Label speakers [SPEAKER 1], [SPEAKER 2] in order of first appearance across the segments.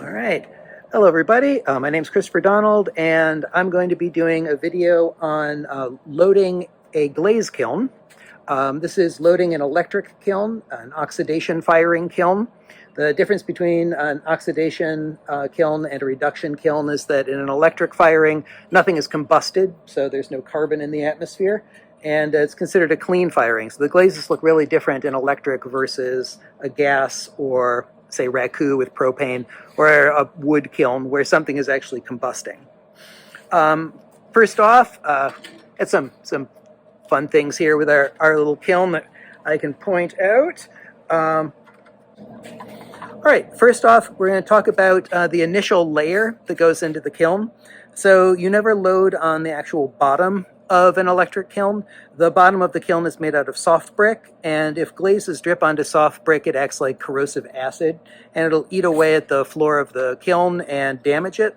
[SPEAKER 1] All right. Hello, everybody. My name is Christopher Donald, and I'm going to be doing a video on loading a glaze kiln. This is loading an electric kiln, an oxidation firing kiln. The difference between an oxidation kiln and a reduction kiln is that in an electric firing, nothing is combusted, so there's no carbon in the atmosphere, and it's considered a clean firing. So the glazes look really different in electric versus a gas or, say, raku with propane, or a wood kiln where something is actually combusting. First off, got some fun things here with our little kiln that I can point out. All right, first off, we're going to talk about the initial layer that goes into the kiln. So you never load on the actual bottom of an electric kiln. The bottom of the kiln is made out of soft brick, and if glazes drip onto soft brick, it acts like corrosive acid, and it'll eat away at the floor of the kiln and damage it.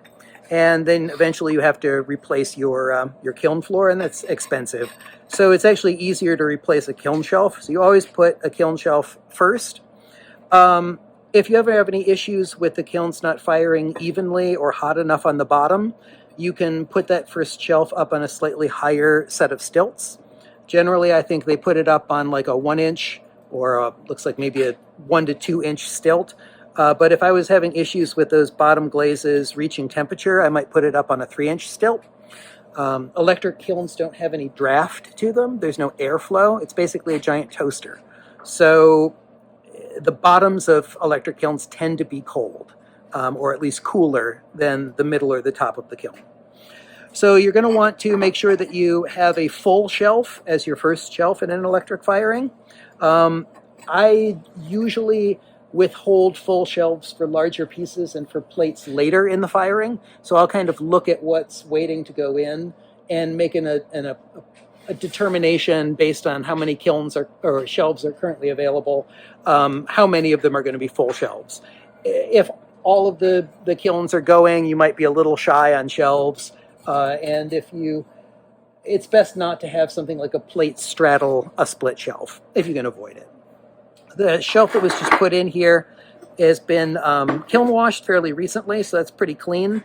[SPEAKER 1] And then eventually you have to replace your kiln floor, and that's expensive. So it's actually easier to replace a kiln shelf. So you always put a kiln shelf first. If you ever have any issues with the kilns not firing evenly or hot enough on the bottom, you can put that first shelf up on a slightly higher set of stilts. Generally, I think they put it up on like a 1-inch or looks like maybe a 1 to 2 inch stilt. But if I was having issues with those bottom glazes reaching temperature, I might put it up on a 3-inch stilt. Electric kilns don't have any draft to them. There's no airflow. It's basically a giant toaster. So the bottoms of electric kilns tend to be cold, or at least cooler than the middle or the top of the kiln. So you're going to want to make sure that you have a full shelf as your first shelf in an electric firing. I usually withhold full shelves for larger pieces and for plates later in the firing. So I'll kind of look at what's waiting to go in and make a determination based on how many kilns or shelves are currently available, how many of them are going to be full shelves. If all of the kilns are going, you might be a little shy on shelves. And it's best not to have something like a plate straddle a split shelf if you can avoid it. The shelf that was just put in here has been kiln washed fairly recently, so that's pretty clean.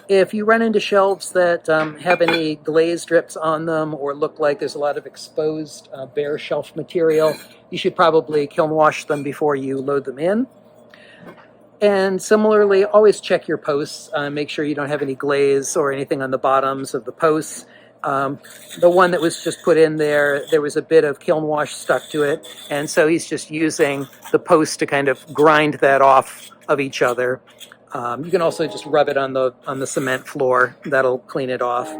[SPEAKER 1] If you run into shelves that have any glaze drips on them or look like there's a lot of exposed bare shelf material, you should probably kiln wash them before you load them in. And similarly, always check your posts. Make sure you don't have any glaze or anything on the bottoms of the posts. The one that was just put in there was a bit of kiln wash stuck to it, and so he's just using the post to kind of grind that off of each other. You can also just rub it on the cement floor. That'll clean it off.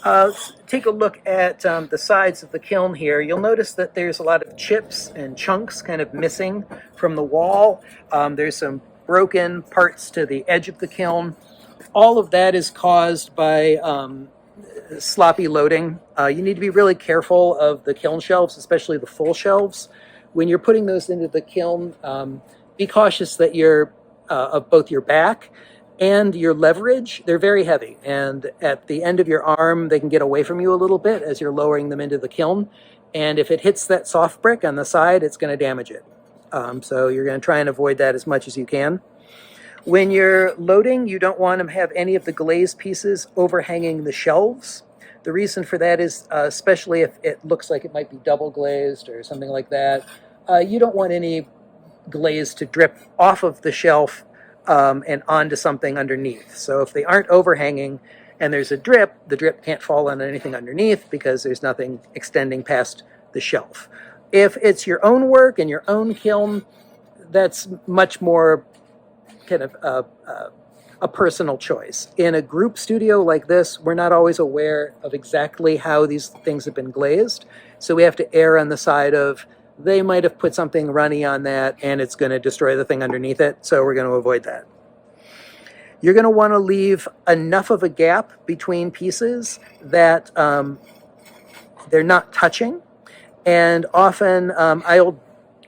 [SPEAKER 1] Let's take a look at the sides of the kiln here. You'll notice that there's a lot of chips and chunks kind of missing from the wall. There's some broken parts to the edge of the kiln. All of that is caused by sloppy loading. You need to be really careful of the kiln shelves, especially the full shelves. When you're putting those into the kiln, be cautious that of both your back and your leverage. They're very heavy, and at the end of your arm they can get away from you a little bit as you're lowering them into the kiln, and if it hits that soft brick on the side, it's going to damage it. So you're going to try and avoid that as much as you can. When you're loading, you don't want to have any of the glaze pieces overhanging the shelves. The reason for that is, especially if it looks like it might be double glazed or something like that, you don't want any glaze to drip off of the shelf and onto something underneath. So if they aren't overhanging and there's a drip, the drip can't fall on anything underneath because there's nothing extending past the shelf. If it's your own work and your own kiln, that's much more kind of a personal choice. In a group studio like this, we're not always aware of exactly how these things have been glazed, so we have to err on the side of they might have put something runny on that and it's going to destroy the thing underneath it, so we're going to avoid that. You're going to want to leave enough of a gap between pieces that they're not touching, and often I'll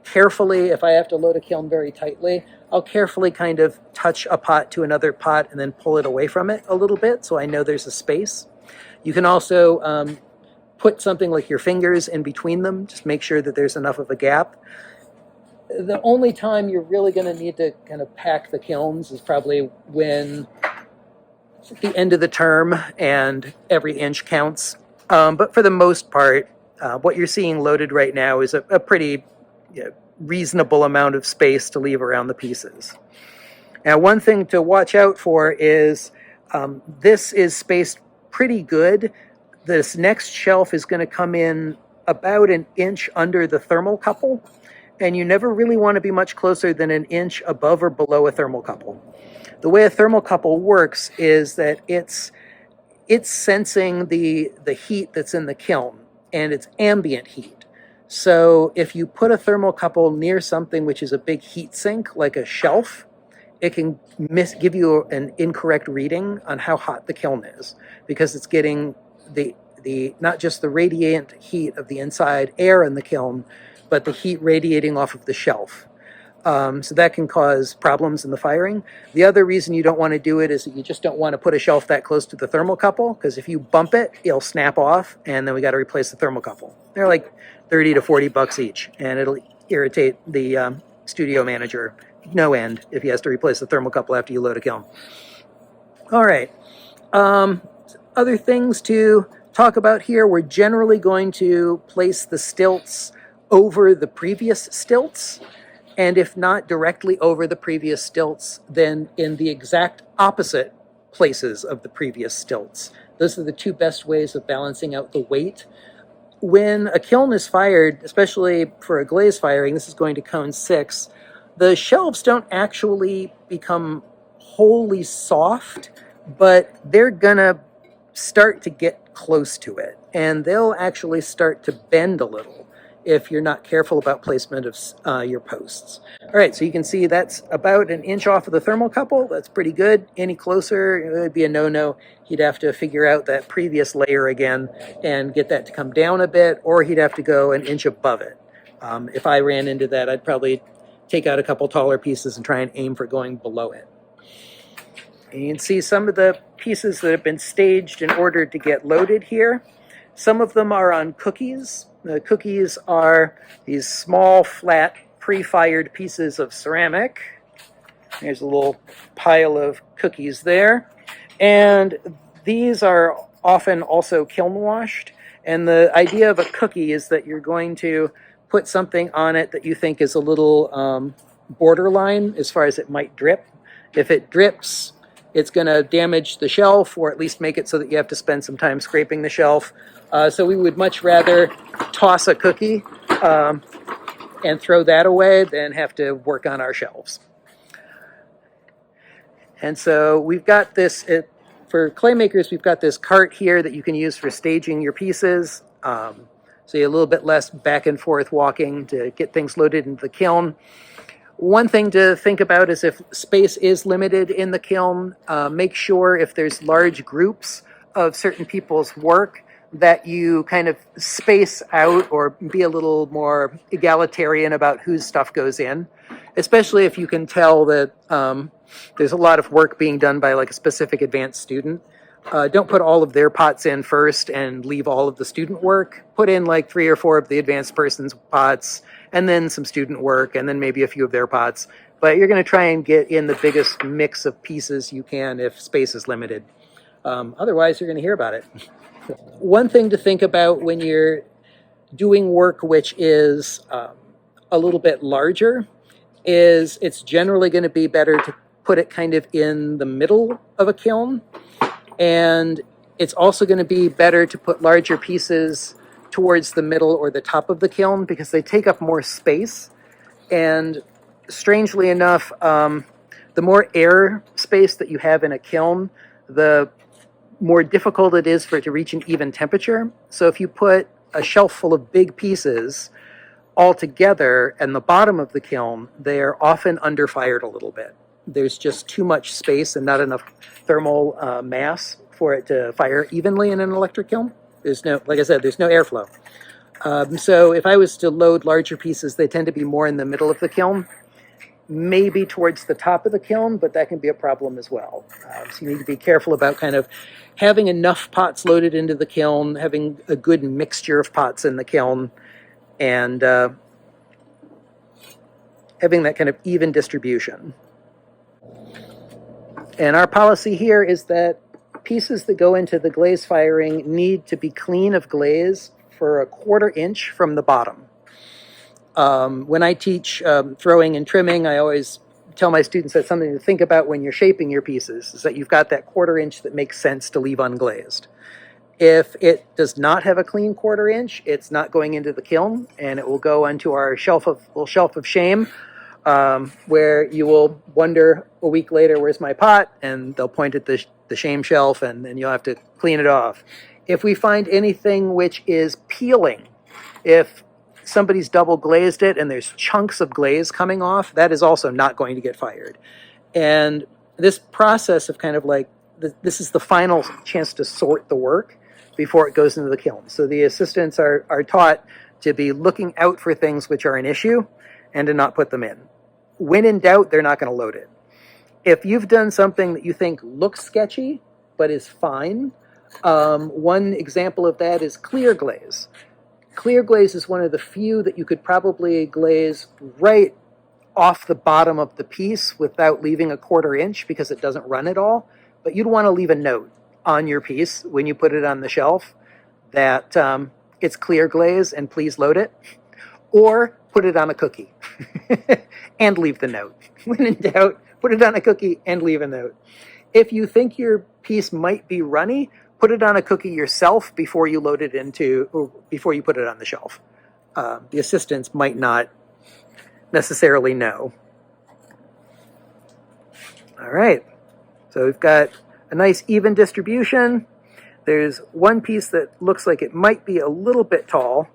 [SPEAKER 1] carefully, if I have to load a kiln very tightly, I'll carefully kind of touch a pot to another pot and then pull it away from it a little bit so I know there's a space. You can also put something like your fingers in between them. Just make sure that there's enough of a gap. The only time you're really going to need to kind of pack the kilns is probably when it's at the end of the term and every inch counts. But for the most part, what you're seeing loaded right now is a pretty reasonable amount of space to leave around the pieces. Now, one thing to watch out for is this is spaced pretty good. This next shelf is going to come in about an inch under the thermocouple, and you never really want to be much closer than an inch above or below a thermocouple. The way a thermocouple works is that it's sensing the heat that's in the kiln, and it's ambient heat. So if you put a thermocouple near something which is a big heat sink, like a shelf, it can give you an incorrect reading on how hot the kiln is, because it's getting the not just the radiant heat of the inside air in the kiln, but the heat radiating off of the shelf. So that can cause problems in the firing. The other reason you don't want to do it is that you just don't want to put a shelf that close to the thermocouple, because if you bump it, it'll snap off, and then we got to replace the thermocouple. They're like 30 to 40 bucks each, and it'll irritate the studio manager no end if he has to replace the thermocouple after you load a kiln. All right. Other things to talk about here, we're generally going to place the stilts over the previous stilts, and if not directly over the previous stilts, then in the exact opposite places of the previous stilts. Those are the two best ways of balancing out the weight. When a kiln is fired, especially for a glaze firing, this is going to cone 6, the shelves don't actually become wholly soft, but they're gonna start to get close to it, and they'll actually start to bend a little if you're not careful about placement of your posts. All right, so you can see that's about an inch off of the thermocouple. That's pretty good. Any closer, it would be a no-no. He'd have to figure out that previous layer again and get that to come down a bit, or he'd have to go an inch above it. If I ran into that, I'd probably take out a couple taller pieces and try and aim for going below it. And you can see some of the pieces that have been staged in order to get loaded here. Some of them are on cookies. The cookies are these small, flat, pre-fired pieces of ceramic. There's a little pile of cookies there. And these are often also kiln washed. And the idea of a cookie is that you're going to put something on it that you think is a little borderline as far as it might drip. If it drips, it's going to damage the shelf, or at least make it so that you have to spend some time scraping the shelf. So we would much rather toss a cookie and throw that away than have to work on our shelves. And so we've got this, for clay makers, we've got this cart here that you can use for staging your pieces. So you're a little bit less back and forth walking to get things loaded into the kiln. One thing to think about is if space is limited in the kiln, make sure if there's large groups of certain people's work that you kind of space out or be a little more egalitarian about whose stuff goes in, especially if you can tell that there's a lot of work being done by like a specific advanced student. Don't put all of their pots in first and leave all of the student work. Put in like 3 or 4 of the advanced person's pots, and then some student work, and then maybe a few of their pots. But you're going to try and get in the biggest mix of pieces you can if space is limited. Otherwise, you're going to hear about it. One thing to think about when you're doing work which is a little bit larger is it's generally going to be better to put it kind of in the middle of a kiln. And it's also going to be better to put larger pieces towards the middle or the top of the kiln because they take up more space. And strangely enough, the more air space that you have in a kiln, the more difficult it is for it to reach an even temperature. So if you put a shelf full of big pieces all together in the bottom of the kiln, they're often underfired a little bit. There's just too much space and not enough thermal mass for it to fire evenly in an electric kiln. There's no, like I said, there's no airflow. So if I was to load larger pieces, they tend to be more in the middle of the kiln, maybe towards the top of the kiln, but that can be a problem as well. So you need to be careful about kind of having enough pots loaded into the kiln, having a good mixture of pots in the kiln, and having that kind of even distribution. And our policy here is that pieces that go into the glaze firing need to be clean of glaze for 1/4 inch from the bottom. When I teach throwing and trimming, I always tell my students that's something to think about when you're shaping your pieces, is that you've got that 1/4 inch that makes sense to leave unglazed. If it does not have a clean 1/4 inch, it's not going into the kiln, and it will go onto our little shelf of shame, where you will wonder a week later, where's my pot? And they'll point at the shame shelf, and then you'll have to clean it off. If we find anything which is peeling, if somebody's double glazed it and there's chunks of glaze coming off, that is also not going to get fired. And this process of kind of like, this is the final chance to sort the work before it goes into the kiln. So the assistants are taught to be looking out for things which are an issue and to not put them in. When in doubt, they're not going to load it. If you've done something that you think looks sketchy but is fine, one example of that is clear glaze. Clear glaze is one of the few that you could probably glaze right off the bottom of the piece without leaving a 1/4 inch because it doesn't run at all. But you'd want to leave a note on your piece when you put it on the shelf that it's clear glaze and please load it, or put it on a cookie and leave the note. When in doubt, put it on a cookie and leave a note. If you think your piece might be runny, put it on a cookie yourself before you load it into, or before you put it on the shelf. The assistants might not necessarily know. All right, so we've got a nice even distribution. There's one piece that looks like it might be a little bit tall,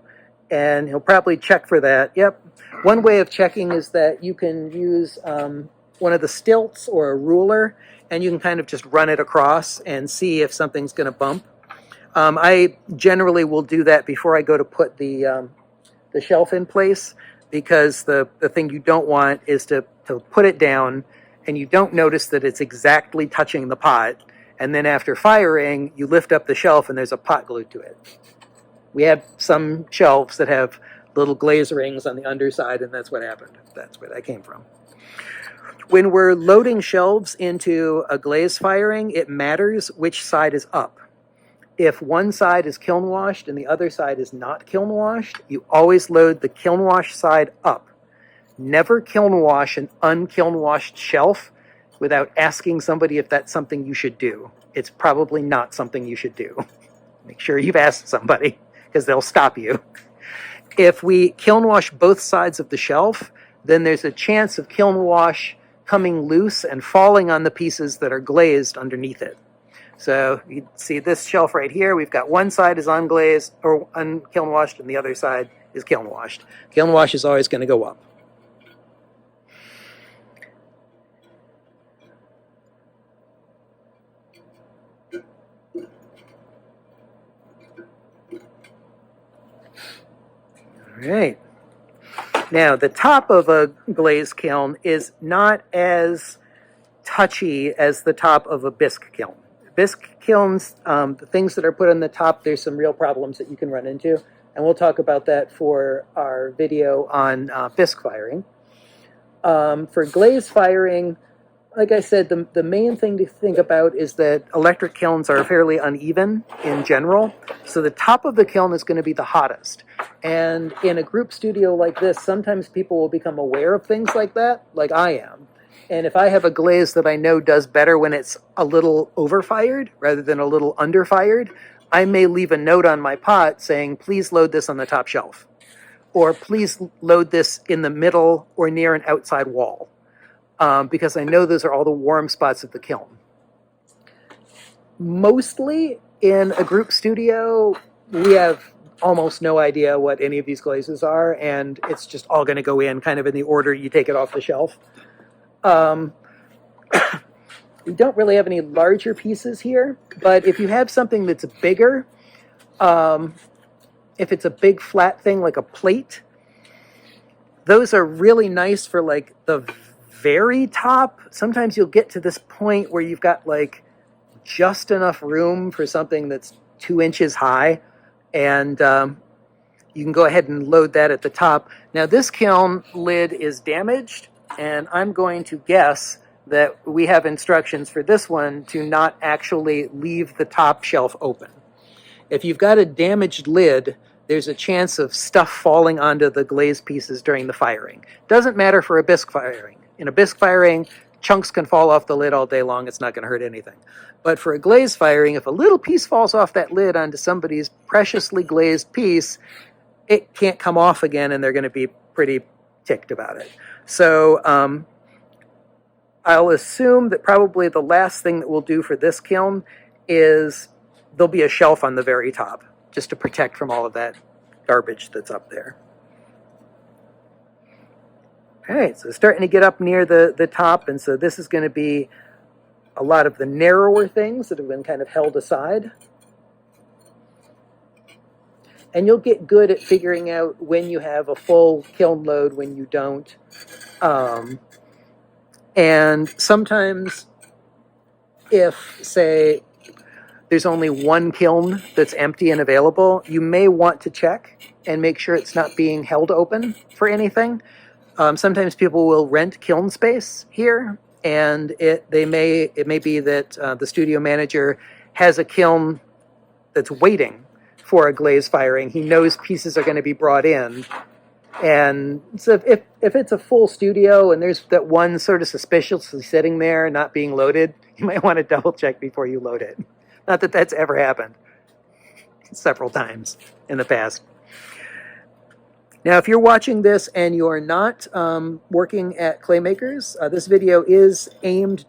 [SPEAKER 1] and he'll probably check for that. Yep. One way of checking is that you can use one of the stilts or a ruler, and you can kind of just run it across and see if something's going to bump. I generally will do that before I go to put the shelf in place, because the thing you don't want is to put it down and you don't notice that it's exactly touching the pot, and then after firing, you lift up the shelf and there's a pot glued to it. We have some shelves that have little glaze rings on the underside, and that's what happened. That's where that came from. When we're loading shelves into a glaze firing, it matters which side is up. If one side is kiln washed and the other side is not kiln washed, you always load the kiln washed side up. Never kiln wash an unkiln washed shelf without asking somebody if that's something you should do. It's probably not something you should do. Make sure you've asked somebody, because they'll stop you. If we kiln wash both sides of the shelf, then there's a chance of kiln wash coming loose and falling on the pieces that are glazed underneath it. So you see this shelf right here, we've got one side is unglazed or unkiln washed and the other side is kiln washed. Kiln wash is always going to go up. All right. Now, the top of a glaze kiln is not as touchy as the top of a bisque kiln. Bisque kilns, the things that are put on the top, there's some real problems that you can run into, and we'll talk about that for our video on bisque firing. For glaze firing, like I said, the main thing to think about is that electric kilns are fairly uneven in general, so the top of the kiln is going to be the hottest. And in a group studio like this, sometimes people will become aware of things like that, like I am. And if I have a glaze that I know does better when it's a little overfired rather than a little underfired, I may leave a note on my pot saying, please load this on the top shelf, or please load this in the middle or near an outside wall, because I know those are all the warm spots of the kiln. Mostly in a group studio, we have almost no idea what any of these glazes are, and it's just all going to go in kind of in the order you take it off the shelf. We don't really have any larger pieces here, but if you have something that's bigger, if it's a big flat thing like a plate, those are really nice for like the very top. Sometimes you'll get to this point where you've got like just enough room for something that's 2 inches high, and you can go ahead and load that at the top. Now this kiln lid is damaged, and I'm going to guess that we have instructions for this one to not actually leave the top shelf open. If you've got a damaged lid, there's a chance of stuff falling onto the glaze pieces during the firing. Doesn't matter for a bisque firing. In a bisque firing, chunks can fall off the lid all day long. It's not going to hurt anything. But for a glaze firing, if a little piece falls off that lid onto somebody's preciously glazed piece, it can't come off again, and they're going to be pretty ticked about it. So I'll assume that probably the last thing that we'll do for this kiln is there'll be a shelf on the very top, just to protect from all of that garbage that's up there. All right, so starting to get up near the top, and so this is going to be a lot of the narrower things that have been kind of held aside. And you'll get good at figuring out when you have a full kiln load, when you don't. And sometimes if, say, there's only one kiln that's empty and available, you may want to check and make sure it's not being held open for anything. Sometimes people will rent kiln space here, and it may be that the studio manager has a kiln that's waiting for a glaze firing. He knows pieces are going to be brought in, and so if it's a full studio and there's that one sort of suspiciously sitting there not being loaded, you might want to double check before you load it. Not that that's ever happened. Several times in the past. Now, if you're watching this and you're not working at Claymakers, this video is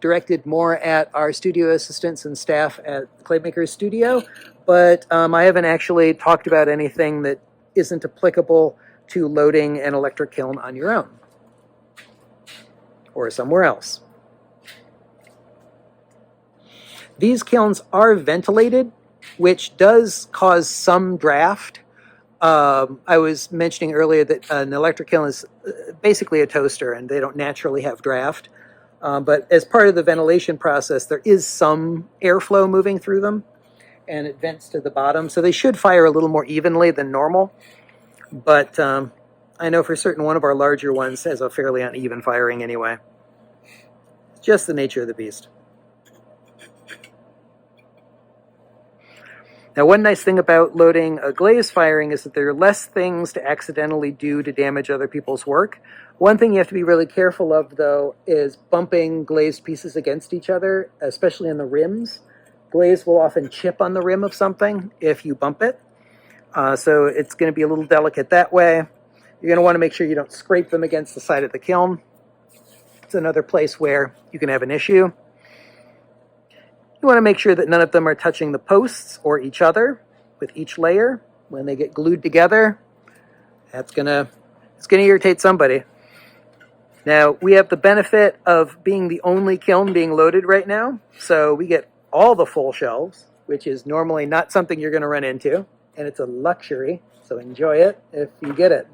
[SPEAKER 1] directed more at our studio assistants and staff at Claymakers Studio, but I haven't actually talked about anything that isn't applicable to loading an electric kiln on your own or somewhere else. These kilns are ventilated, which does cause some draft. I was mentioning earlier that an electric kiln is basically a toaster, and they don't naturally have draft. But as part of the ventilation process, there is some airflow moving through them, and it vents to the bottom. So they should fire a little more evenly than normal. But I know for certain one of our larger ones has a fairly uneven firing anyway. It's just the nature of the beast. Now, one nice thing about loading a glaze firing is that there are less things to accidentally do to damage other people's work. One thing you have to be really careful of, though, is bumping glazed pieces against each other, especially in the rims. Glaze will often chip on the rim of something if you bump it. So it's going to be a little delicate that way. You're going to want to make sure you don't scrape them against the side of the kiln. It's another place where you can have an issue. You want to make sure that none of them are touching the posts or each other with each layer. When they get glued together, it's gonna irritate somebody. Now, we have the benefit of being the only kiln being loaded right now, so we get all the full shelves, which is normally not something you're going to run into, and it's a luxury, so enjoy it if you get it.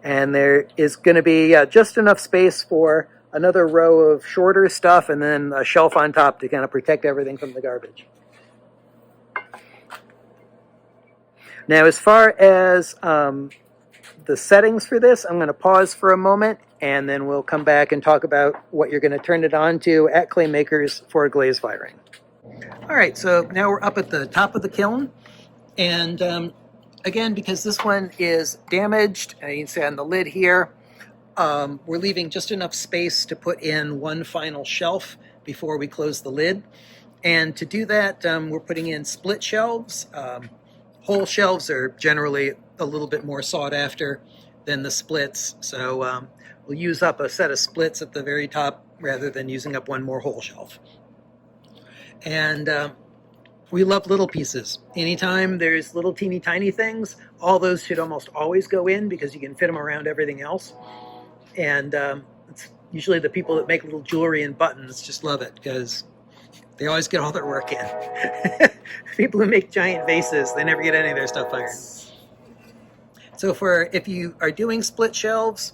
[SPEAKER 1] And there is going to be just enough space for another row of shorter stuff, and then a shelf on top to kind of protect everything from the garbage. Now, as far as the settings for this, I'm going to pause for a moment, and then we'll come back and talk about what you're going to turn it on to at Claymakers for glaze firing. All right, so now we're up at the top of the kiln, and again, because this one is damaged, you can see on the lid here, we're leaving just enough space to put in one final shelf before we close the lid. And to do that, we're putting in split shelves. Whole shelves are generally a little bit more sought after than the splits. So we'll use up a set of splits at the very top rather than using up one more whole shelf. And we love little pieces. Anytime there's little teeny tiny things, all those should almost always go in because you can fit them around everything else. And it's usually the people that make little jewelry and buttons just love it because they always get all their work in. People who make giant vases, they never get any of their stuff fired. So if you are doing split shelves,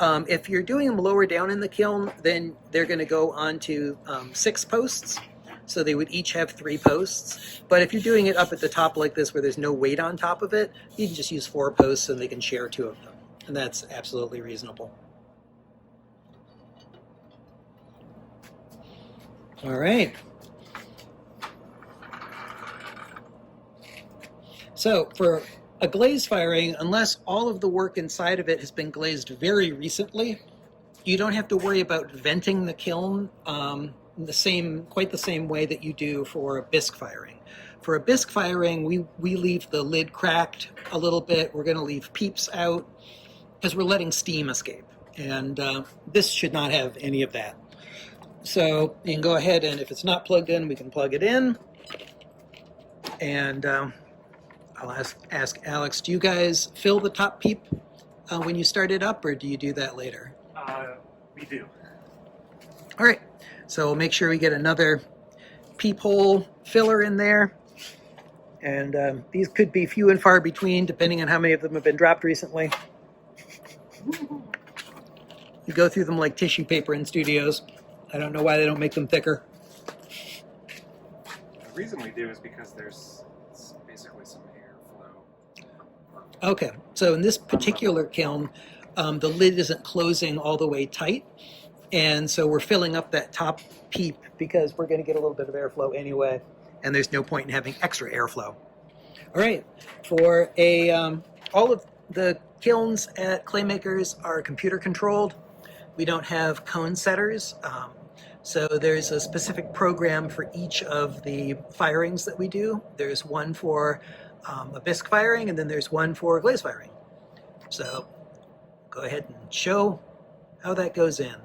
[SPEAKER 1] if you're doing them lower down in the kiln, then they're going to go onto 6 posts. so they would each have 3 posts. But if you're doing it up at the top like this where there's no weight on top of it, you can just use 4 posts and they can share 2 of them. And that's absolutely reasonable. All right. So for a glaze firing, unless all of the work inside of it has been glazed very recently, you don't have to worry about venting the kiln quite the same way that you do for a bisque firing. For a bisque firing, we leave the lid cracked a little bit. We're going to leave peeps out because we're letting steam escape. And this should not have any of that. So you can go ahead and if it's not plugged in, we can plug it in. And I'll ask Alex, do you guys fill the top peep when you start it up, or do you do that later?
[SPEAKER 2] We do.
[SPEAKER 1] All right, so we'll make sure we get another peephole filler in there. And these could be few and far between, depending on how many of them have been dropped recently. You go through them like tissue paper in studios. I don't know why they don't make them thicker.
[SPEAKER 2] The reason we do is because there's basically some airflow.
[SPEAKER 1] Okay, so in this particular kiln, the lid isn't closing all the way tight. And so we're filling up that top peep because we're going to get a little bit of airflow anyway. And there's no point in having extra airflow. All right, for all of the kilns at Claymakers are computer controlled. We don't have cone setters. So there's a specific program for each of the firings that we do. There's one for a bisque firing, and then there's one for glaze firing. So go ahead and show how that goes in.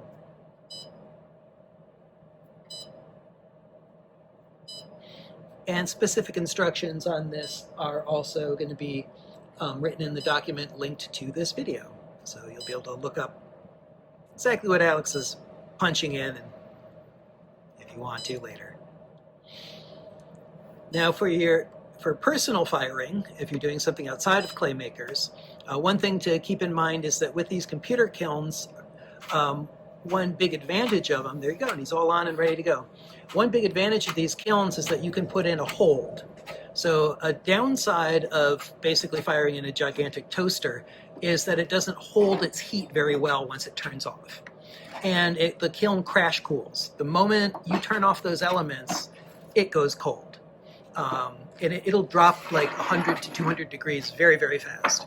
[SPEAKER 1] And specific instructions on this are also going to be written in the document linked to this video. So you'll be able to look up exactly what Alex is punching in, and if you want to later. Now for personal firing, if you're doing something outside of Claymakers, one thing to keep in mind is that with these computer kilns, one big advantage of them, there you go, and he's all on and ready to go. One big advantage of these kilns is that you can put in a hold. So a downside of basically firing in a gigantic toaster is that it doesn't hold its heat very well once it turns off. And the kiln crash cools. The moment you turn off those elements, it goes cold. And it'll drop like 100 to 200 degrees very, very fast.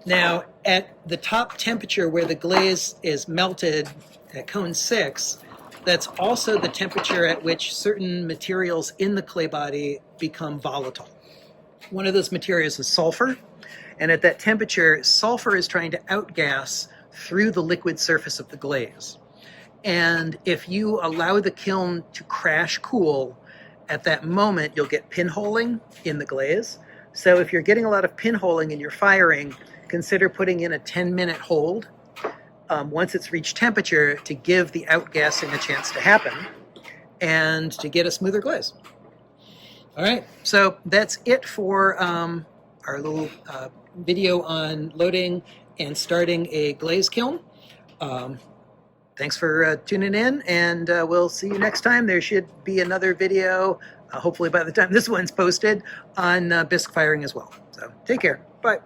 [SPEAKER 1] Now, at the top temperature where the glaze is melted at cone 6, that's also the temperature at which certain materials in the clay body become volatile. One of those materials is sulfur, and at that temperature, sulfur is trying to outgas through the liquid surface of the glaze. And if you allow the kiln to crash cool, at that moment, you'll get pinholing in the glaze. So if you're getting a lot of pinholing in your firing, consider putting in a 10-minute hold once it's reached temperature to give the outgassing a chance to happen and to get a smoother glaze. All right, so that's it for our little video on loading and starting a glaze kiln. Thanks for tuning in, and we'll see you next time. There should be another video, hopefully by the time this one's posted, on bisque firing as well. So take care. Bye.